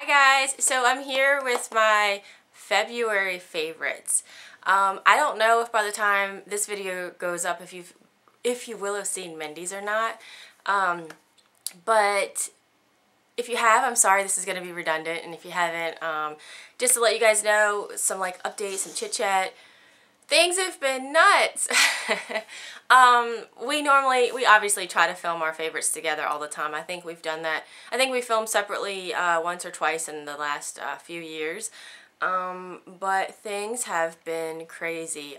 Hi guys, so I'm here with my February favorites. I don't know if by the time this video goes up if you will have seen Mindy's or not, but if you have, I'm sorry, this is going to be redundant, and if you haven't, just to let you guys know, some like updates, some chit chat. Things have been nuts. We obviously try to film our favorites together all the time. I think we've done that. I think we filmed separately once or twice in the last few years. But things have been crazy.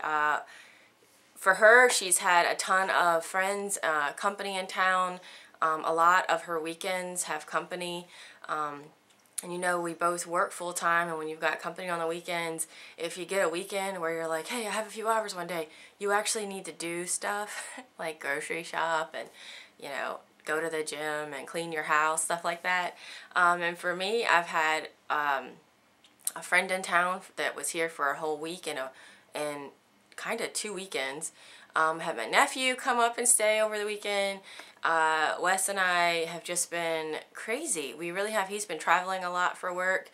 For her, she's had a ton of friends, company in town. A lot of her weekends have company. And you know, we both work full time, and when you've got company on the weekends, if you get a weekend where you're like, hey, I have a few hours one day, you actually need to do stuff like grocery shop and, you know, go to the gym and clean your house, stuff like that. And for me, I've had a friend in town that was here for a whole week and kind of 2 weekends. Had my nephew come up and stay over the weekend. Wes and I have just been crazy. We really have. He's been traveling a lot for work,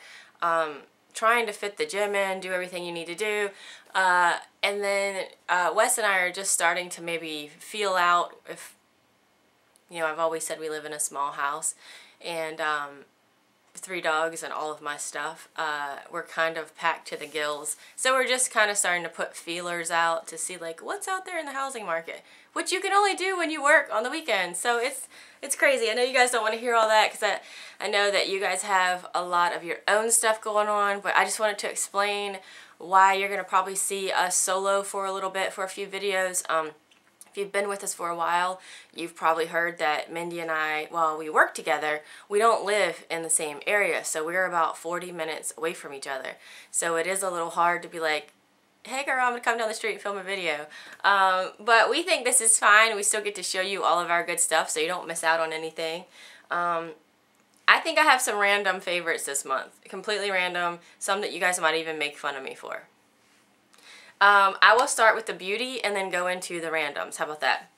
trying to fit the gym in, do everything you need to do. And then Wes and I are just starting to maybe feel out if, you know, I've always said we live in a small house, and 3 dogs and all of my stuff, we're kind of packed to the gills. So we're just kind of starting to put feelers out to see like what's out there in the housing market, which you can only do when you work on the weekends. So it's crazy. I know you guys don't want to hear all that because I know that you guys have a lot of your own stuff going on, but I just wanted to explain why you're going to probably see us solo for a little bit for a few videos. If you've been with us for a while, you've probably heard that Mindy and I, while we work together, we don't live in the same area. So we're about 40 minutes away from each other. So it is a little hard to be like, hey girl, I'm going to come down the street and film a video. But we think this is fine. We still get to show you all of our good stuff so you don't miss out on anything. I think I have some random favorites this month. Completely random. Some that you guys might even make fun of me for. I will start with the beauty and then go into the randoms. How about that?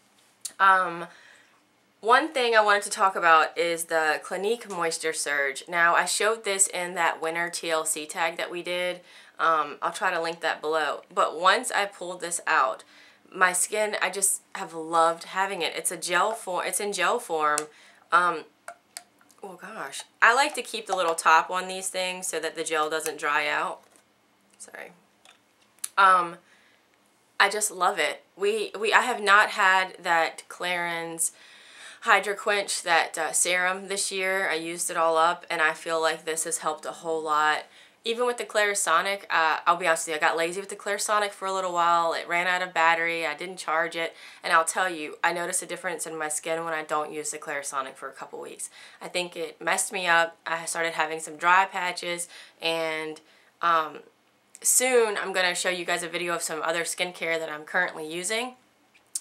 One thing I wanted to talk about is the Clinique Moisture Surge. Now, I showed this in that winter TLC tag that we did. I'll try to link that below. But once I pulled this out, my skin, I just have loved having it. It's a gel form. It's in gel form. Oh gosh. I like to keep the little top on these things so that the gel doesn't dry out. Sorry. I just love it. I have not had that Clarins Hydra Quench, that serum this year. I used it all up, and I feel like this has helped a whole lot. Even with the Clarisonic, I'll be honest with you, I got lazy with the Clarisonic for a little while. It ran out of battery. I didn't charge it, and I'll tell you, I notice a difference in my skin when I don't use the Clarisonic for a couple weeks. I think it messed me up. I started having some dry patches, and soon I'm going to show you guys a video of some other skincare that I'm currently using.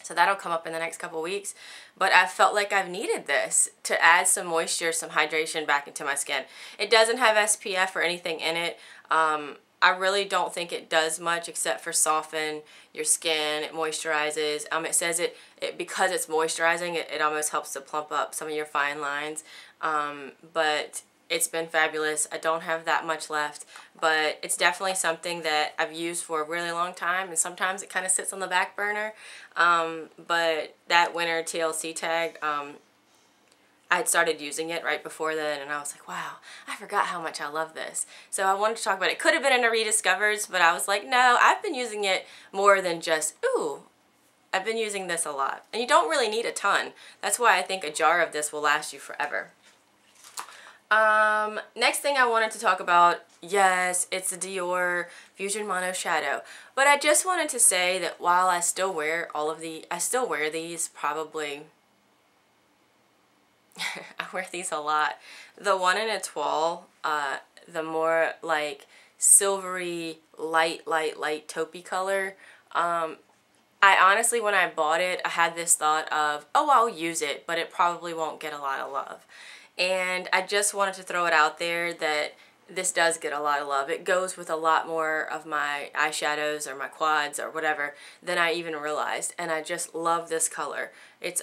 So that'll come up in the next couple weeks. But I felt like I've needed this to add some moisture, some hydration back into my skin. It doesn't have SPF or anything in it. I really don't think it does much except for soften your skin. It moisturizes. It says because it's moisturizing, it almost helps to plump up some of your fine lines. But it's been fabulous. I don't have that much left, but it's definitely something that I've used for a really long time, and sometimes it kind of sits on the back burner. But that winter TLC tag, I had started using it right before then, and I was like, wow, I forgot how much I love this. So I wanted to talk about it. It could have been in a Rediscovers, but I was like, no, I've been using it more than just, ooh, I've been using this a lot. And you don't really need a ton. That's why I think a jar of this will last you forever. Next thing I wanted to talk about, yes, it's the Dior Fusion Mono Shadow. But I just wanted to say that while I still wear I still wear these probably, I wear these a lot. The one in Etoile, the more like silvery, light taupey color, I honestly, when I bought it, I had this thought of, oh, I'll use it, but it probably won't get a lot of love. And I just wanted to throw it out there that this does get a lot of love. It goes with a lot more of my eyeshadows or my quads or whatever than I even realized. And I just love this color. It's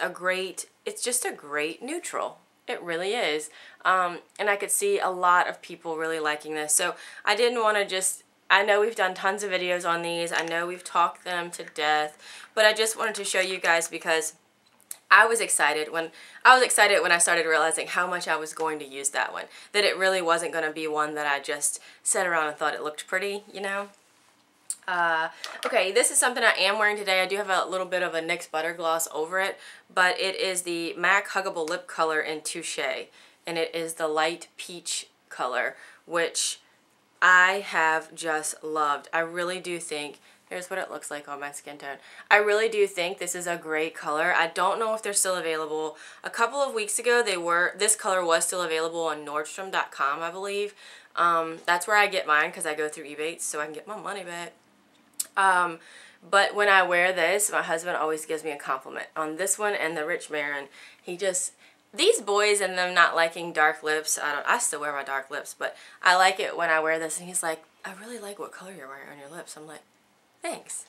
just a great neutral. It really is. And I could see a lot of people really liking this. So I didn't want to just, I know we've done tons of videos on these. I know we've talked them to death. But I just wanted to show you guys because I was excited when I started realizing how much I was going to use that one. That it really wasn't going to be one that I just sat around and thought it looked pretty, you know. Okay, this is something I am wearing today. I do have a little bit of a NYX Butter Gloss over it, but it is the MAC Huggable Lip Color in Touche, and it is the light peach color, which I have just loved. I really do think, here's what it looks like on my skin tone. I really do think this is a great color. I don't know if they're still available. A couple of weeks ago, this color was still available on Nordstrom.com, I believe. That's where I get mine because I go through eBay so I can get my money back. But when I wear this, my husband always gives me a compliment. On this one and the Rich Marin, these boys and them not liking dark lips, I still wear my dark lips, but I like it when I wear this, and he's like, I really like what color you're wearing on your lips. I'm like, thanks.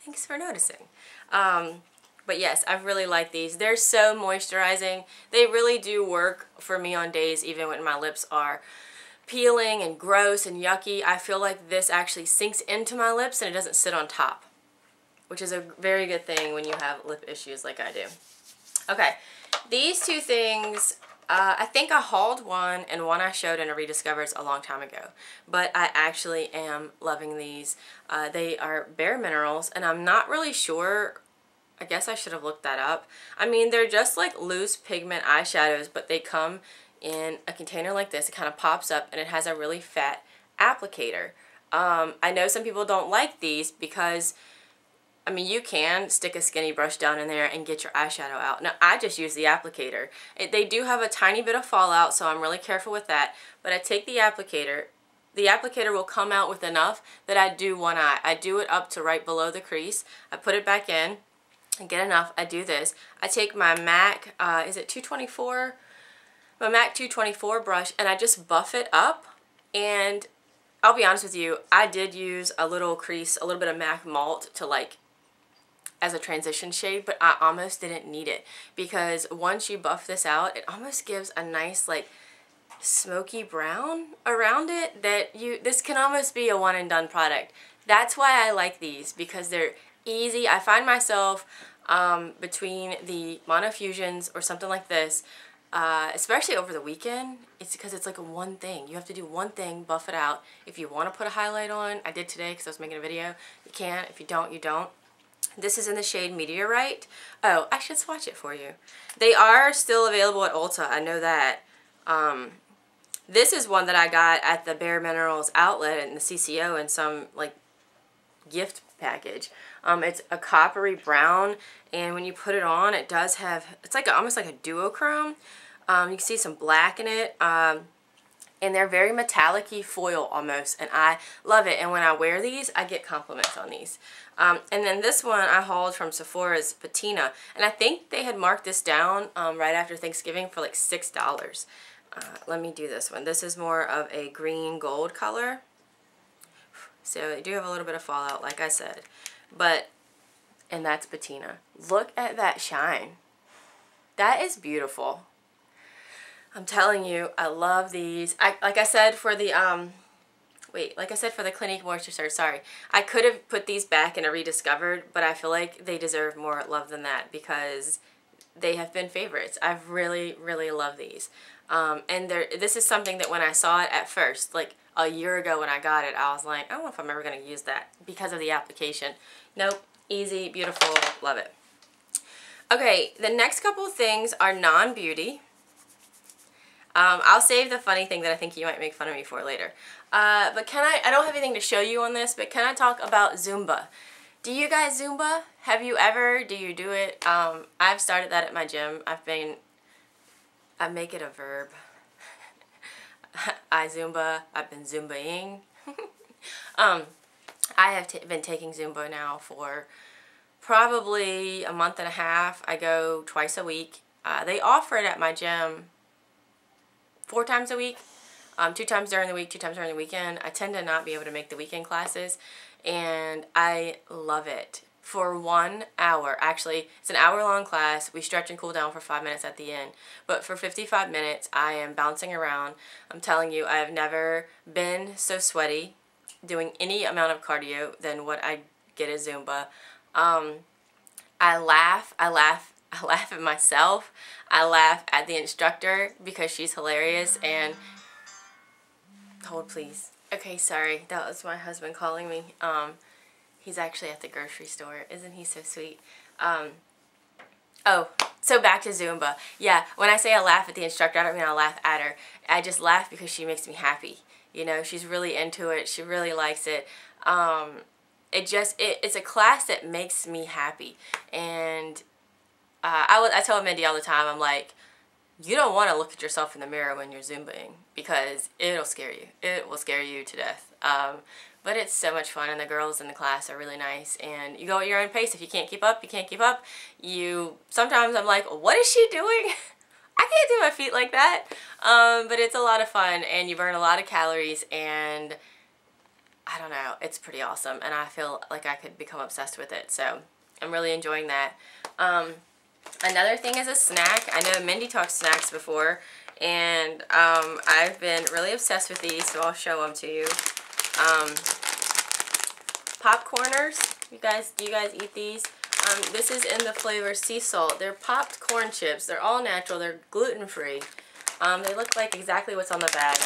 Thanks for noticing. But yes, I really like these. They're so moisturizing. They really do work for me on days even when my lips are peeling and gross and yucky. I feel like this actually sinks into my lips and it doesn't sit on top, which is a very good thing when you have lip issues like I do. Okay, these two things, I think I hauled one and one I showed in a Rediscovers a long time ago, but I actually am loving these. They are Bare Minerals, and I'm not really sure, I guess I should have looked that up. I mean, they're just like loose pigment eyeshadows, but they come in a container like this. It kind of pops up and it has a really fat applicator. I know some people don't like these because, I mean, you can stick a skinny brush down in there and get your eyeshadow out. Now, I just use the applicator. They do have a tiny bit of fallout, so I'm really careful with that. But I take the applicator. The applicator will come out with enough that I do one eye. I do it up to right below the crease. I put it back in and get enough. I do this. I take my MAC, is it 224? My MAC 224 brush, and I just buff it up. And I'll be honest with you, I did use a little crease, a little bit of MAC Malt to like as a transition shade, but I almost didn't need it because once you buff this out, it almost gives a nice like smoky brown around it that this can almost be a one and done product. That's why I like these, because they're easy. I find myself between the Monofusions or something like this, especially over the weekend, it's because it's like a one thing. You have to do one thing, buff it out. If you want to put a highlight on, I did today because I was making a video. You can. If you don't, you don't. This is in the shade Meteorite. Oh, I should swatch it for you. They are still available at Ulta. I know that. This is one that I got at the Bare Minerals outlet in the CCO in some like gift package. It's a coppery brown, and when you put it on, it does have, it's like almost like a duochrome. You can see some black in it, and they're very metallic-y foil almost, and I love it. And when I wear these, I get compliments on these. And then this one I hauled from Sephora's Patina, and I think they had marked this down right after Thanksgiving for like $6. Let me do this one. This is more of a green gold color. So they do have a little bit of fallout, like I said. And that's Patina. Look at that shine. That is beautiful. I'm telling you, I love these. Like I said for the Clinique Moisture Surge, sorry. I could have put these back in a Rediscovered, but I feel like they deserve more love than that because they have been favorites. I've really, really loved these. And this is something that when I saw it at first, like a year ago when I got it, I was like, I don't know if I'm ever going to use that because of the application. Nope. Easy, beautiful, love it. Okay, the next couple of things are non-beauty. I'll save the funny thing that I think you might make fun of me for later. But I don't have anything to show you on this, but can I talk about Zumba? Do you guys Zumba? Have you ever? Do you do it? I've started that at my gym. I make it a verb. I Zumba. I've been Zumbaing. I have been taking Zumba now for probably a month and a half. I go twice a week. They offer it at my gym 4 times a week. 2 times during the week, 2 times during the weekend. I tend to not be able to make the weekend classes, and I love it. for 1 hour. Actually, it's an hour-long class. We stretch and cool down for 5 minutes at the end. But for 55 minutes, I am bouncing around. I'm telling you, I have never been so sweaty doing any amount of cardio than what I get at Zumba. I laugh at myself. I laugh at the instructor because she's hilarious. And hold, please. Okay, sorry. That was my husband calling me. He's actually at the grocery store. Isn't he so sweet? Oh, so back to Zumba. Yeah, when I say I laugh at the instructor, I don't mean I laugh at her. I just laugh because she makes me happy. You know, she's really into it. She really likes it. It's a class that makes me happy. And I tell Mindy all the time, I'm like, you don't want to look at yourself in the mirror when you're Zumbaing because it'll scare you. It will scare you to death. But it's so much fun, and the girls in the class are really nice, and you go at your own pace. If you can't keep up, you can't keep up. Sometimes I'm like, what is she doing? I can't do my feet like that. But it's a lot of fun, and you burn a lot of calories, and I don't know, it's pretty awesome, and I feel like I could become obsessed with it, so I'm really enjoying that. Another thing is a snack. I know Mindy talked snacks before, and I've been really obsessed with these, so I'll show them to you. Popcorners. Do you guys eat these? This is in the flavor sea salt. They're popped corn chips. They're all natural. They're gluten-free. They look like exactly what's on the bag.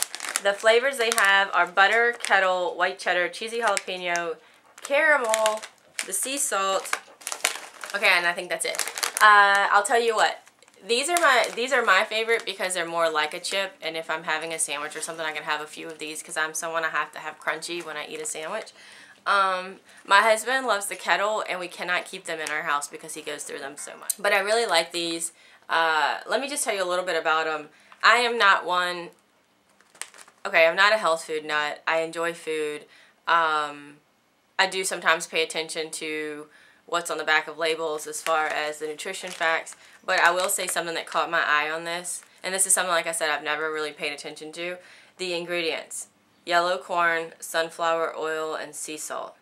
The flavors they have are butter, kettle, white cheddar, cheesy jalapeno, caramel, the sea salt. Okay, and I think that's it. I'll tell you what. These are my favorite because they're more like a chip, and if I'm having a sandwich or something, I can have a few of these because I'm someone I have to have crunchy when I eat a sandwich. My husband loves the kettle, and we cannot keep them in our house because he goes through them so much. But I really like these. Let me just tell you a little bit about them. I am not one... Okay, I'm not a health food nut. I enjoy food. I do sometimes pay attention to what's on the back of labels as far as the nutrition facts. But I will say something that caught my eye on this. And this is something, like I said, I've never really paid attention to. The ingredients. Yellow corn, sunflower oil, and sea salt.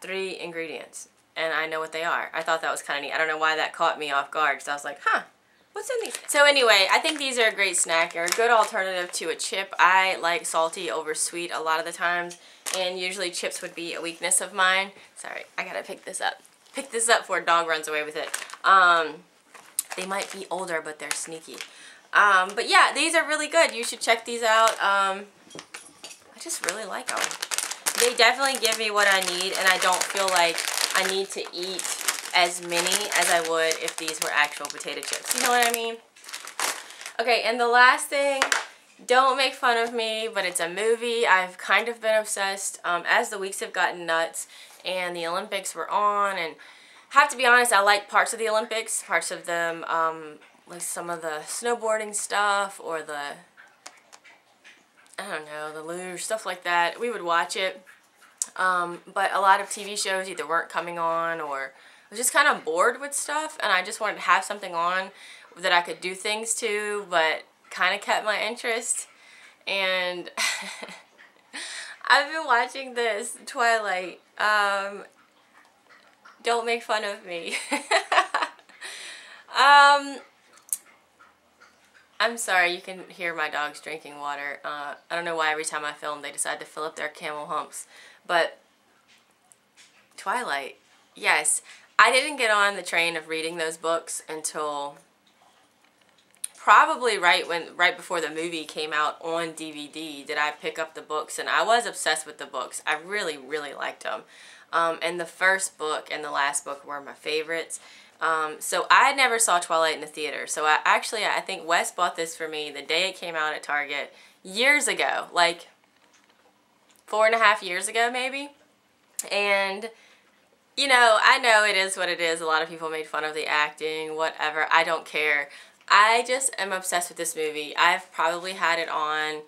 3 ingredients. And I know what they are. I thought that was kind of neat. I don't know why that caught me off guard. Because I was like, huh. What's in these? So anyway, I think these are a great snack. They're a good alternative to a chip. I like salty over sweet a lot of the times. And usually chips would be a weakness of mine. Sorry, I gotta pick this up. Pick this up before a dog runs away with it. They might be older, but they're sneaky. But yeah, these are really good. You should check these out. I just really like them. They definitely give me what I need, and I don't feel like I need to eat as many as I would if these were actual potato chips. You know what I mean? Okay, and the last thing, don't make fun of me, but it's a movie. I've kind of been obsessed as the weeks have gotten nuts and the Olympics were on, and have to be honest, I like parts of the Olympics, parts of them, like some of the snowboarding stuff or the, I don't know, the luge, stuff like that. We would watch it, but a lot of TV shows either weren't coming on, or I was just kind of bored with stuff, and I just wanted to have something on that I could do things to, but kind of kept my interest. And I've been watching this Twilight. Don't make fun of me. I'm sorry, you can hear my dogs drinking water. I don't know why every time I film they decide to fill up their camel humps. But Twilight, yes. I didn't get on the train of reading those books until probably right before the movie came out on DVD did I pick up the books, and I was obsessed with the books. I really, really liked them. And the first book and the last book were my favorites. So I never saw Twilight in the theater. So I think Wes bought this for me the day it came out at Target years ago, like 4.5 years ago maybe. And you know, I know it is what it is. A lot of people made fun of the acting, whatever. I don't care. I just am obsessed with this movie. I've probably had it on,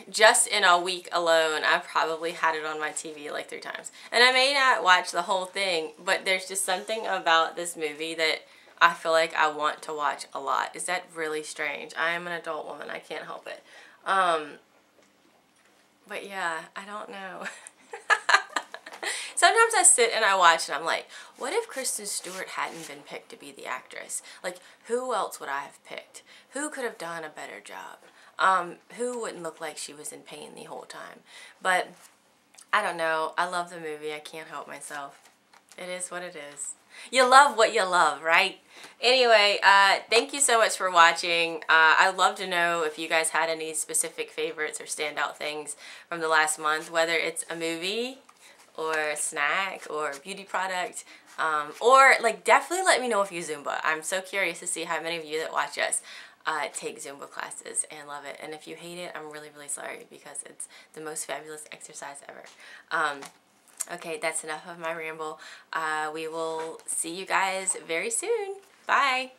just in a week alone, I've probably had it on my TV like 3 times. And I may not watch the whole thing, but there's just something about this movie that I feel like I want to watch a lot. Is that really strange? I am an adult woman. I can't help it. But yeah, I don't know. sometimes I sit and I watch and I'm like, what if Kristen Stewart hadn't been picked to be the actress? Like, who else would I have picked? Who could have done a better job? Who wouldn't look like she was in pain the whole time? But I don't know. I love the movie. I can't help myself. It is what it is. You love what you love, right? Anyway, thank you so much for watching. I'd love to know if you guys had any specific favorites or standout things from the last month, whether it's a movie or a snack or a beauty product, or like definitely let me know if you Zumba. I'm so curious to see how many of you that watch us take Zumba classes and love it. And if you hate it, I'm really, really sorry because it's the most fabulous exercise ever. Okay, that's enough of my ramble. We will see you guys very soon. Bye.